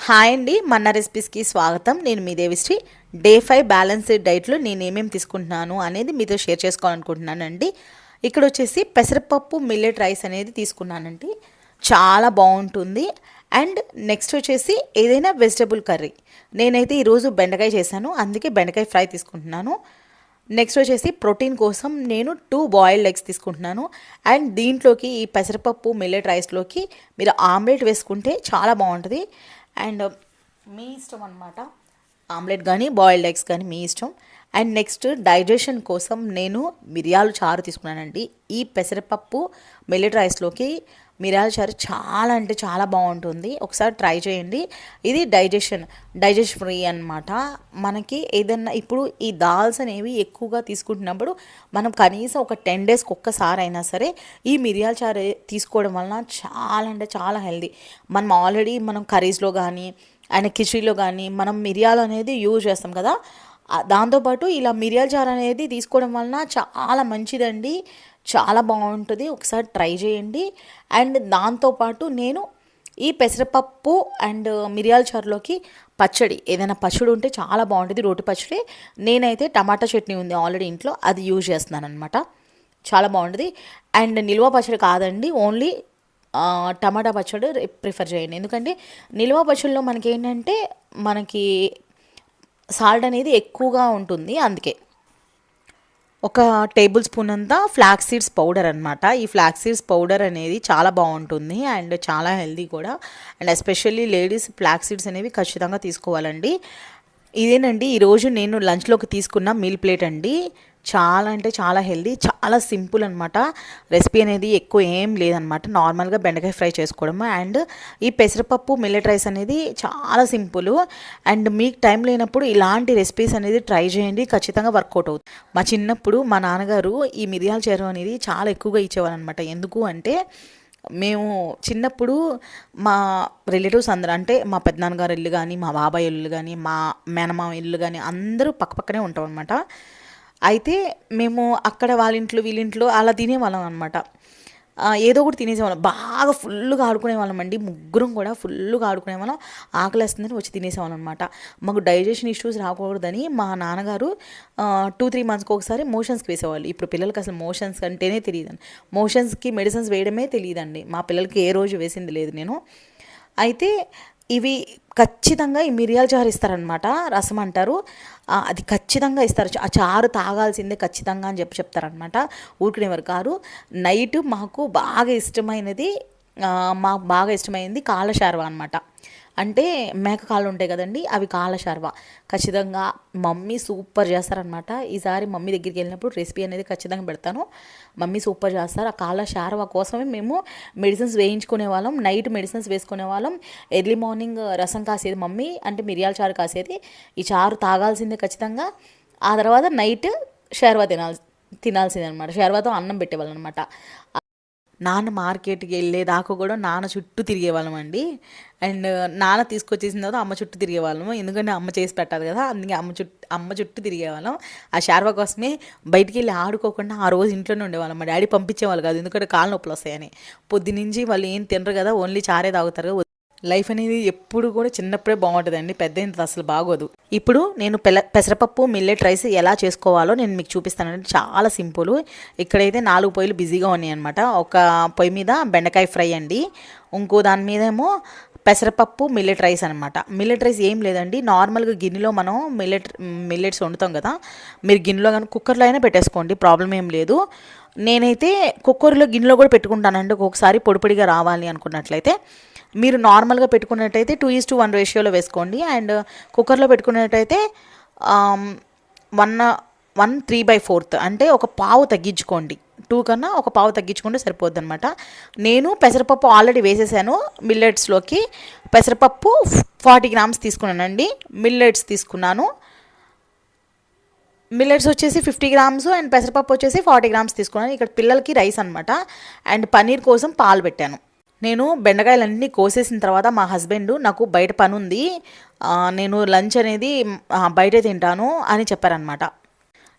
Hi అండి, మన్నా రెసిపీస్కి స్వాగతం. నేను మీ దేవిశ్రీ. డే 5 బ్యాలెన్స్డ్ డైట్లో నేను ఏమేమి తీసుకుంటున్నాను అనేది మీతో షేర్ చేసుకోవాలనుకుంటున్నానండి. ఇక్కడ వచ్చేసి పెసరపప్పు మిల్లెట్ రైస్ అనేది తీసుకున్నానండి. చాలా బాగుంటుంది. అండ్ నెక్స్ట్ వచ్చేసి ఏదైనా వెజిటబుల్ కర్రీ. నేనైతే ఈరోజు బెండకాయ చేశాను, అందుకే బెండకాయ ఫ్రై తీసుకుంటున్నాను. నెక్స్ట్ వచ్చేసి ప్రోటీన్ కోసం నేను 2 బాయిల్డ్ ఎగ్స్ తీసుకుంటున్నాను. అండ్ దీంట్లోకి ఈ పెసరపప్పు మిల్లెట్ రైస్లోకి మీరు ఆమ్లెట్ వేసుకుంటే చాలా బాగుంటుంది. అండ్ మీ ఇష్టం అనమాట, ఆమ్లెట్ కానీ బాయిల్డ్ ఎగ్స్ కానీ మీ ఇష్టం. అండ్ నెక్స్ట్ డైజెషన్ కోసం నేను మిరియాలు చారు తీసుకున్నానండి. ఈ పెసరపప్పు మిల్లెట్ రైస్లోకి మిరియాల చారు చాలా అంటే చాలా బాగుంటుంది. ఒకసారి ట్రై చేయండి. ఇది డైజెషన్ ఫ్రీ అనమాట. మనకి ఏదన్నా ఇప్పుడు ఈ దాల్స్ అనేవి ఎక్కువగా తీసుకుంటున్నప్పుడు మనం కనీసం ఒక 10 డేస్కి ఒక్కసారి అయినా సరే ఈ మిరియాల చారు తీసుకోవడం వలన చాలా అంటే చాలా హెల్దీ. మనం ఆల్రెడీ కర్రీస్లో కానీ అండ్ కిచడీలో కానీ మనం మిరియాలు అనేది యూజ్ చేస్తాం కదా. దాంతోపాటు ఇలా మిరియాల చారు అనేది తీసుకోవడం వలన చాలా మంచిదండి, చాలా బాగుంటుంది. ఒకసారి ట్రై చేయండి. అండ్ దాంతోపాటు నేను ఈ పెసరపప్పు అండ్ మిరియాల చారులోకి పచ్చడి, ఏదైనా పచ్చడి ఉంటే చాలా బాగుంటుంది. రోటి పచ్చడి, నేనైతే టమాటా చట్నీ ఉంది ఆల్రెడీ ఇంట్లో, అది యూజ్ చేస్తున్నాను అనమాట. చాలా బాగుంటుంది. అండ్ నిల్వ పచ్చడి కాదండి, ఓన్లీ టమాటా పచ్చడి ప్రిఫర్ చేయండి. ఎందుకంటే నిల్వ పచ్చడిలో మనకి సాల్ట్ అనేది ఎక్కువగా ఉంటుంది. అందుకే ఒక టేబుల్ స్పూన్ అంతా ఫ్లాక్స్ సీడ్స్ పౌడర్ అనమాట. ఈ ఫ్లాక్స్ సీడ్స్ పౌడర్ అనేది చాలా బాగుంటుంది అండ్ చాలా హెల్దీ కూడా. And especially ladies flax seeds అనేవి ఖచ్చితంగా తీసుకోవాలండి. ఇదేనండి ఈరోజు నేను లంచ్లోకి తీసుకున్న మీల్ ప్లేట్ అండి. చాలా అంటే చాలా హెల్దీ, చాలా సింపుల్ అనమాట. రెసిపీ అనేది ఎక్కువ ఏం లేదనమాట. నార్మల్గా బెండకాయ ఫ్రై చేసుకోవడము. అండ్ ఈ పెసరపప్పు మిల్లెట్ రైస్ అనేది చాలా సింపుల్. అండ్ మీకు టైం లేనప్పుడు ఇలాంటి రెసిపీస్ అనేది ట్రై చేయండి, ఖచ్చితంగా వర్కౌట్ అవుతుంది. మా చిన్నప్పుడు మా నాన్నగారు ఈ మిరియాల చారు అనేది చాలా ఎక్కువగా ఇచ్చేవాళ్ళు అనమాట. ఎందుకు అంటే మేము చిన్నప్పుడు మా రిలేటివ్స్ అందరూ, అంటే మా పెద్దనాన్నగారు ఇల్లు కానీ, మా బాబాయ్ ఇల్లు కానీ, మా మేనమామ ఇల్లు కానీ అందరూ పక్కపక్కనే ఉంటాం అనమాట. అయితే మేము అక్కడ వాళ్ళ ఇంట్లో వీళ్ళింట్లో అలా తినేవాళ్ళం అనమాట. ఏదో ఒకటి తినేసేవాళ్ళం, బాగా ఫుల్గా ఆడుకునేవాళ్ళం అండి. ముగ్గురం కూడా ఫుల్గా ఆడుకునేవాళ్ళం. ఆకలేస్తుందని వచ్చి తినేసేవాళ్ళం అనమాట. మాకు డైజెషన్ ఇష్యూస్ రాకూడదని మా నాన్నగారు 2-3 మంత్స్కి ఒకసారి మోషన్స్కి వేసేవాళ్ళు. ఇప్పుడు పిల్లలకి అసలు మోషన్స్ అంటేనే తెలియదండి, మోషన్స్కి మెడిసిన్స్ వేయడమే తెలియదండి. మా పిల్లలకి ఏ రోజు వేసింది లేదు నేను. అయితే ఇవి ఖచ్చితంగా ఈ మిరియాల చారు ఇస్తారనమాట. రసం అంటారు, అది ఖచ్చితంగా ఇస్తారు. ఆ చారు తాగాల్సిందే ఖచ్చితంగా అని చెప్తారనమాట. ఊరుకునేవారు కారు. నైట్ మాకు బాగా ఇష్టమైంది కాళ్ళ శార్వా అనమాట. అంటే మేక కాళ్ళు ఉంటాయి కదండి, అవి కాళ్ళ శార్వా. ఖచ్చితంగా మమ్మీ సూపర్ చేస్తారనమాట. ఈసారి మమ్మీ దగ్గరికి వెళ్ళినప్పుడు రెసిపీ అనేది ఖచ్చితంగా పెడతాను. మమ్మీ సూపర్ చేస్తారు. ఆ కాళ్ళ శార్వా కోసమే మేము మెడిసిన్స్ వేయించుకునే వాళ్ళం, నైట్ మెడిసిన్స్ వేసుకునే వాళ్ళం. ఎర్లీ మార్నింగ్ రసం కాసేది మమ్మీ, అంటే మిరియాల చారు కాసేది. ఈ చారు తాగాల్సిందే ఖచ్చితంగా. ఆ తర్వాత నైట్ శార్వా తినాల్సిందే అనమాట. శార్వాతో అన్నం పెట్టేవాళ్ళం అనమాట. నాన్న మార్కెట్కి వెళ్ళేదాకా కూడా నాన్న చుట్టూ తిరిగేవాళ్ళం అండి. అండ్ నాన్న తీసుకొచ్చేసిన తర్వాత అమ్మ చుట్టూ తిరిగేవాళ్ళము. ఎందుకంటే అమ్మ చేసి పెట్టాలి కదా, అందుకే అమ్మ చుట్టూ తిరిగేవాళ్ళం. ఆ శార్వా కోసమే బయటికి వెళ్ళి ఆడుకోకుండా ఆ రోజు ఇంట్లోనే ఉండేవాళ్ళం. మా డాడీ పంపించేవాళ్ళు కాదు, ఎందుకంటే కాళ్ళ నొప్పులు వస్తాయని. పొద్దునుంచి వాళ్ళు ఏం తినరు కదా, ఓన్లీ చారే తాగుతారు కదా. లైఫ్ అనేది ఎప్పుడు కూడా చిన్నప్పుడే బాగుంటుందండి, పెద్ద ఇంత అసలు బాగోదు. ఇప్పుడు నేను పెసరపప్పు మిల్లెట్ రైస్ ఎలా చేసుకోవాలో నేను మీకు చూపిస్తానండి. చాలా సింపుల్. ఇక్కడైతే 4 పొయ్యిలు బిజీగా ఉన్నాయన్నమాట. ఒక పొయ్యి మీద బెండకాయ ఫ్రై అండి, ఇంకో దాని మీద ఏమో పెసరపప్పు మిల్లెట్ రైస్ అనమాట. మిల్లెట్ రైస్ ఏం లేదండి, నార్మల్గా గిన్నెలో మనం మిల్లెట్స్ వండుతాం కదా, మీరు గిన్నెలో కానీ కుక్కర్లో అయినా పెట్టేసుకోండి, ప్రాబ్లం ఏం లేదు. నేనైతే కుక్కర్లో గిన్నెలో కూడా పెట్టుకుంటానండి ఒక్కొక్కసారి, పొడిగా రావాలి అనుకున్నట్లయితే. మీరు నార్మల్గా పెట్టుకున్నట్టయితే 2:1 రేషియోలో వేసుకోండి. అండ్ కుక్కర్లో పెట్టుకున్నట్టయితే 1/3/4, అంటే ఒక పావు తగ్గించుకోండి. 2 కన్నా ఒక పావు తగ్గించుకుంటే సరిపోద్ది అనమాట. నేను పెసరపప్పు ఆల్రెడీ వేసేసాను మిల్లెట్స్లోకి. పెసరపప్పు 40 గ్రామ్స్ తీసుకున్నానండి. మిల్లెట్స్ వచ్చేసి 50 గ్రామ్స్ అండ్ పెసరపప్పు వచ్చేసి 40 గ్రామ్స్ తీసుకున్నాను. ఇక్కడ పిల్లలకి రైస్ అనమాట. అండ్ పన్నీర్ కోసం పాలు పెట్టాను. నేను బెండకాయలన్నీ కోసేసిన తర్వాత మా హస్బెండ్ నాకు బయట పని ఉంది, నేను లంచ్ అనేది బయటే తింటాను అని చెప్పారనమాట.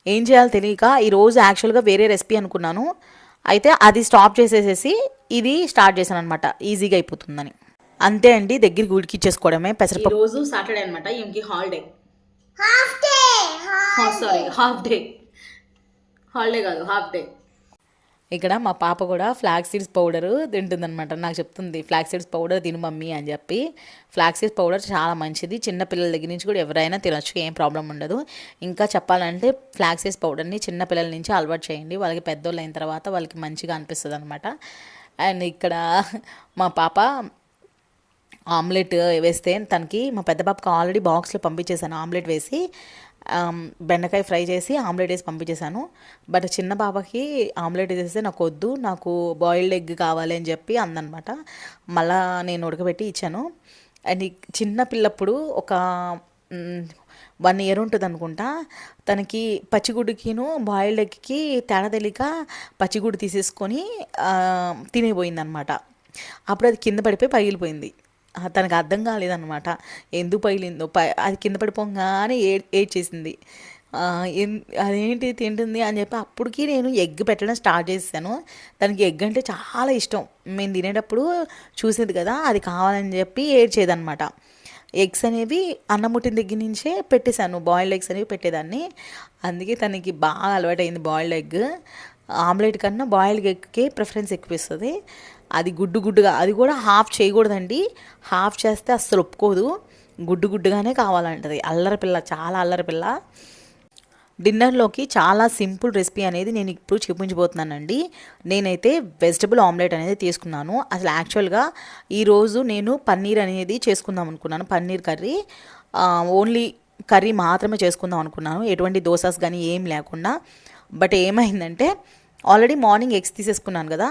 ఏం చేయాలో తెలియక ఈరోజు యాక్చువల్గా వేరే రెసిపీ అనుకున్నాను. అయితే అది స్టాప్ చేసేసేసి ఇది స్టార్ట్ చేశాను అనమాట, ఈజీగా అయిపోతుందని. అంతే అండి, దగ్గరికి ఉడికిచ్చేసుకోవడమే. పెసరపప్పు రోజు సాటర్డే అనమాట, ఇంకి holiday. Sorry, half day. Holiday కాదు, హాఫ్ డే. ఇక్కడ మా పాప కూడా ఫ్లాక్ సీడ్స్ పౌడర్ తింటుందనమాట. నాకు చెప్తుంది ఫ్లాక్ సీడ్స్ పౌడర్ తిను మమ్మీ అని చెప్పి. ఫ్లాక్ సీడ్స్ పౌడర్ చాలా మంచిది, చిన్న పిల్లల దగ్గర నుంచి కూడా ఎవరైనా తినొచ్చు, ఏం ప్రాబ్లం ఉండదు. ఇంకా చెప్పాలంటే ఫ్లాక్ సీడ్స్ పౌడర్ని చిన్న పిల్లల నుంచి అలవాటు చేయండి, వాళ్ళకి పెద్దోళ్ళు అయిన తర్వాత వాళ్ళకి మంచిగా అనిపిస్తుంది అనమాట. అండ్ ఇక్కడ మా పాప ఆమ్లెట్ వేస్తే తనకి, మా పెద్ద పాపకి ఆల్రెడీ బాక్స్లో పంపించేశాను ఆమ్లెట్ వేసి, బెండకాయ ఫ్రై చేసి ఆమ్లెట్ వేసి పంపించేశాను. బట్ చిన్న పాపకి ఆమ్లెట్ వేస్తే నాకు వద్దు, నాకు బాయిల్డ్ ఎగ్ కావాలి అని చెప్పి అందనమాట. మళ్ళా నేను ఉడకబెట్టి ఇచ్చాను. అండ్ చిన్న పిల్లప్పుడు ఒక 1 year ఉంటుంది అనుకుంటా, తనకి పచ్చిగుడ్డుకిను బాయిల్డ్ ఎగ్కి తేడా తెలియక పచ్చిగుడ్డు తీసేసుకొని తినేపోయిందనమాట. అప్పుడు అది కింద పడిపోయి పగిలిపోయింది. తనకు అర్థం కాలేదన్నమాట ఎందుకు పగిలిందో. అది కింద పడిపోగానే ఏడ్చేసింది. అదేంటి తింటుంది అని చెప్పి అప్పటికి నేను ఎగ్ పెట్టడం స్టార్ట్ చేశాను. తనకి ఎగ్ అంటే చాలా ఇష్టం. మేము తినేటప్పుడు చూసేది కదా, అది కావాలని చెప్పి ఏడ్చేదన్నమాట. ఎగ్స్ అనేవి అన్నం ముట్టిన దగ్గర నుంచే పెట్టేశాను, బాయిల్డ్ ఎగ్స్ అనేవి పెట్టేదాన్ని. అందుకే తనకి బాగా అలవాటైంది బాయిల్డ్ ఎగ్. ఆమ్లెట్ కన్నా బాయిల్డ్ ఎగ్కి ప్రిఫరెన్స్ ఎక్కువ ఇస్తుంది. అది గుడ్డుగా, అది కూడా హాఫ్ చేయకూడదండి, హాఫ్ చేస్తే అస్సలు ఒప్పుకోదు, గుడ్డుగానే కావాలంటది. అల్లరి పిల్ల, చాలా అల్లరి పిల్ల. డిన్నర్లోకి చాలా సింపుల్ రెసిపీ అనేది నేను ఇప్పుడు చూపించబోతున్నానండి. నేనైతే వెజిటబుల్ ఆమ్లెట్ అనేది తీసుకున్నాను. అసలు యాక్చువల్గా ఈరోజు నేను పన్నీర్ అనేది చేసుకుందాం అనుకున్నాను, పన్నీర్ కర్రీ. ఓన్లీ కర్రీ మాత్రమే చేసుకుందాం అనుకున్నాను, ఎటువంటి దోసాస్ కానీ ఏం లేకుండా. బట్ ఏమైందంటే ఆల్రెడీ మార్నింగ్ ఎగ్స్ తీసేసుకున్నాను కదా,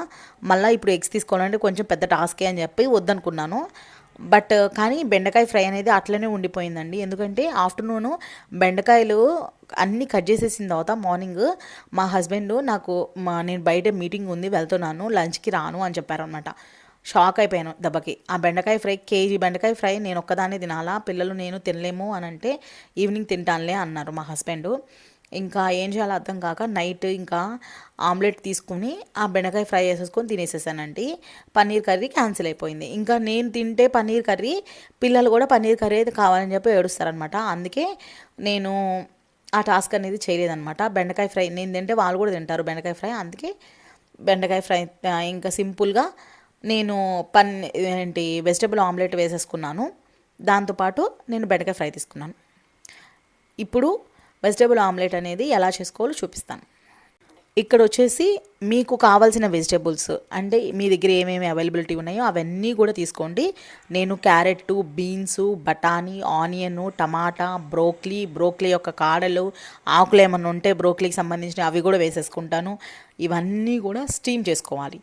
మళ్ళీ ఇప్పుడు ఎగ్స్ తీసుకోవాలంటే కొంచెం పెద్ద టాస్కే అని చెప్పి వద్దనుకున్నాను. బట్ కానీ బెండకాయ ఫ్రై అనేది అట్లనే ఉండిపోయిందండి. ఎందుకంటే ఆఫ్టర్నూను బెండకాయలు అన్నీ కట్ చేసేసిన తర్వాత మార్నింగ్ మా హస్బెండ్ నేను బయట మీటింగ్ ఉంది వెళ్తున్నాను, లంచ్కి రాను అని చెప్పారనమాట. షాక్ అయిపోయాను దెబ్బకి. ఆ బెండకాయ ఫ్రై, కేజీ బెండకాయ ఫ్రై నేను ఒక్కదాన్ని తినాలా, పిల్లలు నేను తినలేము అని అంటే ఈవినింగ్ తింటానులే అన్నారు మా హస్బెండ్. ఇంకా ఏం చేయాలో అర్థం కాక నైట్ ఇంకా ఆమ్లెట్ తీసుకుని ఆ బెండకాయ ఫ్రై చేసేసుకొని తినేసేసానండి. పన్నీర్ కర్రీ క్యాన్సిల్ అయిపోయింది. ఇంకా నేను తింటే పన్నీర్ కర్రీ, పిల్లలు కూడా పన్నీర్ కర్రీ అయితే కావాలని చెప్పి ఏడుస్తారనమాట. అందుకే నేను ఆ టాస్క్ అనేది చేయలేదనమాట. బెండకాయ ఫ్రై నేను తింటే వాళ్ళు కూడా తింటారు బెండకాయ ఫ్రై, అందుకే బెండకాయ ఫ్రై ఇంకా సింపుల్గా నేను వెజిటబుల్ ఆమ్లెట్ వేసేసుకున్నాను. దాంతోపాటు నేను బెండకాయ ఫ్రై తీసుకున్నాను. ఇప్పుడు వెజిటబుల్ ఆమ్లెట్ అనేది ఎలా చేసుకోవాలో చూపిస్తాను. ఇక్కడ వచ్చేసి మీకు కావాల్సిన వెజిటబుల్స్ అంటే మీ దగ్గర ఏమేమి అవైలబిలిటీ ఉన్నాయో అవన్నీ కూడా తీసుకోండి. నేను క్యారెట్, బీన్స్, బఠానీ, ఆనియన్, టమాటా, బ్రోక్లీ యొక్క కాడలు, ఆకులు ఏమన్నా ఉంటే బ్రోక్లీకి సంబంధించిన అవి కూడా వేసేసుకుంటాను. ఇవన్నీ కూడా స్టీమ్ చేసుకోవాలి.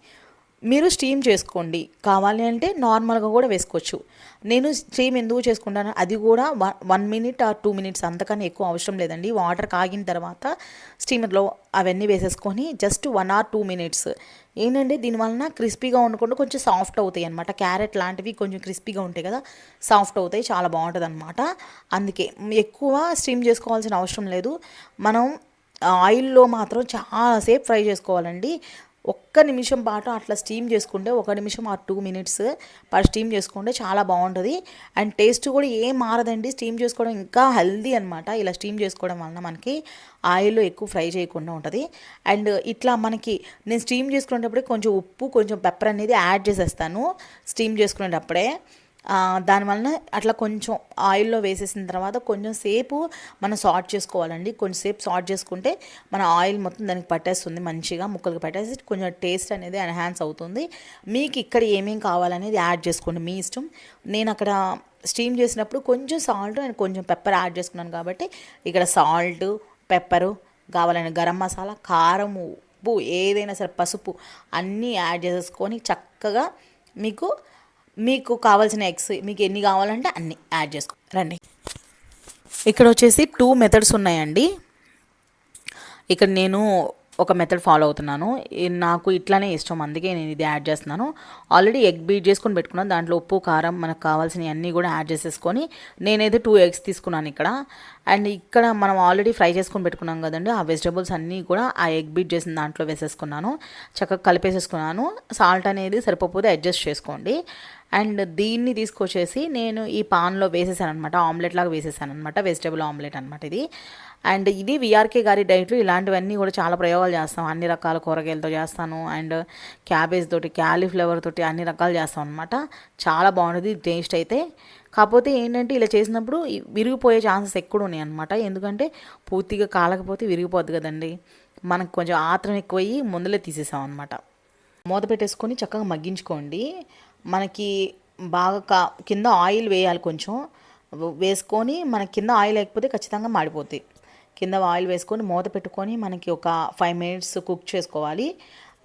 మీరు స్టీమ్ చేసుకోండి, కావాలి అంటే నార్మల్గా కూడా వేసుకోవచ్చు. నేను స్టీమ్ ఎందుకు చేసుకుంటాను, అది కూడా 1 minute or 2 minutes, అంతకన్నా ఎక్కువ అవసరం లేదండి. వాటర్ కాగిన తర్వాత స్టీమర్లో అవన్నీ వేసేసుకొని జస్ట్ 1 or 2 minutes ఏంటంటే దీనివలన క్రిస్పీగా ఉండకుండా కొంచెం సాఫ్ట్ అవుతాయి అనమాట. క్యారెట్ లాంటివి కొంచెం క్రిస్పీగా ఉంటాయి కదా, సాఫ్ట్ అవుతాయి, చాలా బాగుంటుంది అనమాట. అందుకే ఎక్కువ స్టీమ్ చేసుకోవాల్సిన అవసరం లేదు. మనం ఆయిల్లో మాత్రం చాలాసేపు ఫ్రై చేసుకోవాలండి. 1 నిమిషం పాటు అట్లా స్టీమ్ చేసుకుంటే, 1 నిమిషం ఆ 2 minutes పాటు స్టీమ్ చేసుకుంటే చాలా బాగుంటుంది. అండ్ టేస్ట్ కూడా ఏం మారదండి. స్టీమ్ చేసుకోవడం ఇంకా హెల్దీ అనమాట. ఇలా స్టీమ్ చేసుకోవడం వలన మనకి ఆయిల్లో ఎక్కువ ఫ్రై చేయకుండా ఉంటుంది. అండ్ ఇట్లా నేను స్టీమ్ చేసుకునేటప్పుడే కొంచెం ఉప్పు, కొంచెం పెప్పర్ అనేది యాడ్ చేసేస్తాను స్టీమ్ చేసుకునేటప్పుడే. దానివలన అట్లా కొంచెం ఆయిల్లో వేసేసిన తర్వాత కొంచెం సేపు మనం సాల్ట్ చేసుకోవాలండి. కొంచెం సేపు సాల్ట్ చేసుకుంటే మన ఆయిల్ మొత్తం దానికి పట్టేస్తుంది, మంచిగా ముక్కలకి పట్టేసి కొంచెం టేస్ట్ అనేది ఎన్హాన్స్ అవుతుంది. మీకు ఇక్కడ ఏమేం కావాలనేది యాడ్ చేసుకోండి, మీ ఇష్టం. నేను అక్కడ స్టీమ్ చేసినప్పుడు కొంచెం సాల్ట్ అండ్ కొంచెం పెప్పర్ యాడ్ చేసుకున్నాను కాబట్టి ఇక్కడ సాల్ట్, పెప్పరు, కావాలని గరం మసాలా, కారం, ఉప్పు, ఏదైనా సరే పసుపు అన్నీ యాడ్ చేసేసుకొని చక్కగా మీకు కావాల్సిన ఎగ్స్ మీకు ఎన్ని కావాలంటే అన్ని యాడ్ చేసుకో రండి. ఇక్కడ వచ్చేసి 2 methods ఉన్నాయండి. ఇక్కడ నేను ఒక మెథడ్ ఫాలో అవుతున్నాను, నాకు ఇట్లానే ఇష్టం, అందుకే నేను ఇది యాడ్ చేస్తున్నాను. ఆల్రెడీ ఎగ్ బీట్ చేసుకొని పెట్టుకున్నాను, దాంట్లో ఉప్పు, కారం, మనకు కావాల్సినవి అన్నీ కూడా యాడ్ చేసేసుకొని నేనైతే 2 eggs తీసుకున్నాను ఇక్కడ. అండ్ ఇక్కడ మనం ఆల్రెడీ ఫ్రై చేసుకొని పెట్టుకున్నాం కదండి, ఆ వెజిటబుల్స్ అన్నీ కూడా ఆ ఎగ్ బీట్ చేసిన దాంట్లో వేసేసుకున్నాను, చక్కగా కలిపేసేసుకున్నాను. సాల్ట్ అనేది సరిపోతే అడ్జస్ట్ చేసుకోండి. అండ్ దీన్ని తీసుకొచ్చేసి నేను ఈ పాన్లో వేసేసాను అనమాట, ఆమ్లెట్ లాగా వేసేసాను అనమాట, వెజిటేబుల్ ఆమ్లెట్ అనమాట ఇది. అండ్ ఇది విఆర్కే గారి డైట్లో ఇలాంటివన్నీ కూడా చాలా ప్రయోగాలు చేస్తాం, అన్ని రకాల కూరగాయలతో చేస్తాను, అండ్ క్యాబేజ్ తోటి, క్యాలీఫ్లవర్ తోటి అన్ని రకాలు చేస్తాం అనమాట. చాలా బాగుంటుంది టేస్ట్ అయితే. కాకపోతే ఏంటంటే ఇలా చేసినప్పుడు విరిగిపోయే ఛాన్సెస్ ఎక్కువ ఉన్నాయి అనమాట, ఎందుకంటే పూర్తిగా కాలకపోతే విరిగిపోద్ది కదండి. మనకు కొంచెం ఆత్రం ఎక్కువయ్యి ముందులే తీసేసాం అనమాట. మూత పెట్టేసుకొని చక్కగా మగ్గించుకోండి. మనకి బాగా కింద ఆయిల్ వేయాలి, కొంచెం వేసుకొని మనకి కింద ఆయిల్ లేకపోతే ఖచ్చితంగా మాడిపోతాయి. కింద ఆయిల్ వేసుకొని మూత పెట్టుకొని మనకి ఒక 5 మినిట్స్ కుక్ చేసుకోవాలి.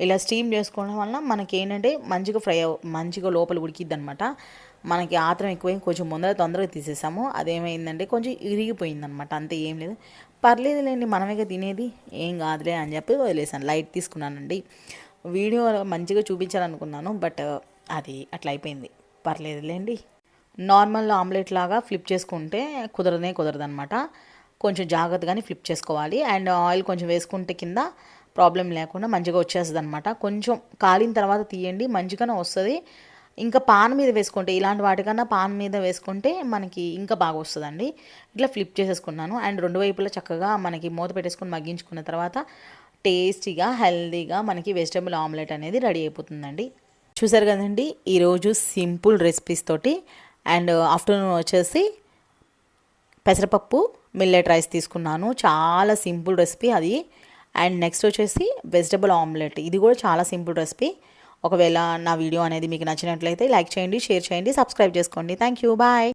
ఇలా స్టీమ్ చేసుకోవడం వల్ల మనకి ఏంటంటే మంచిగా లోపల ఉడికిద్ది అనమాట. మనకి ఆత్రం ఎక్కువైంది, కొంచెం ముందర తొందరగా తీసేసాము, అదేమైందంటే కొంచెం ఇరిగిపోయిందనమాట, అంతే, ఏం లేదు, పర్లేదులేండి మనమేగా తినేది, ఏం కాదులే అని చెప్పి వదిలేసాను, లైట్ తీసుకున్నానండి. వీడియో మంచిగా చూపించాలనుకున్నాను, బట్ అది అట్లా అయిపోయింది, పర్లేదులేండి. నార్మల్ ఆమ్లెట్ లాగా ఫ్లిప్ చేసుకుంటే కుదరదనమాట, కొంచెం జాగ్రత్తగానే ఫ్లిప్ చేసుకోవాలి. అండ్ ఆయిల్ కొంచెం వేసుకుంటే కింద ప్రాబ్లం లేకుండా మంచిగా వచ్చేస్తుంది అనమాట. కొంచెం కాలిన తర్వాత తీయండి, మంచిగానే వస్తుంది. ఇంకా పాన్ మీద వేసుకుంటే, ఇలాంటి వాటికన్నా పాన్ మీద వేసుకుంటే మనకి ఇంకా బాగా వస్తుందండి. ఇట్లా ఫ్లిప్ చేసేసుకున్నాను. అండ్ రెండు వైపులా చక్కగా మనకి మూత పెట్టేసుకొని మగ్గించుకున్న తర్వాత టేస్టీగా హెల్తీగా మనకి వెజిటబుల్ ఆమ్లెట్ అనేది రెడీ అయిపోతుందండి. చూసారు కదండి, ఈరోజు సింపుల్ రెసిపీస్ తోటి. అండ్ ఆఫ్టర్నూన్ వచ్చేసి పెసరపప్పు మిల్లెట్ రైస్ తీసుకున్నాను, చాలా సింపుల్ రెసిపీ అది. అండ్ నెక్స్ట్ వచ్చేసి వెజిటబుల్ ఆమ్లెట్, ఇది కూడా చాలా సింపుల్ రెసిపీ. ఒకవేళ నా వీడియో అనేది మీకు నచ్చినట్లయితే లైక్ చేయండి, షేర్ చేయండి, సబ్స్క్రైబ్ చేసుకోండి. Thank you, bye.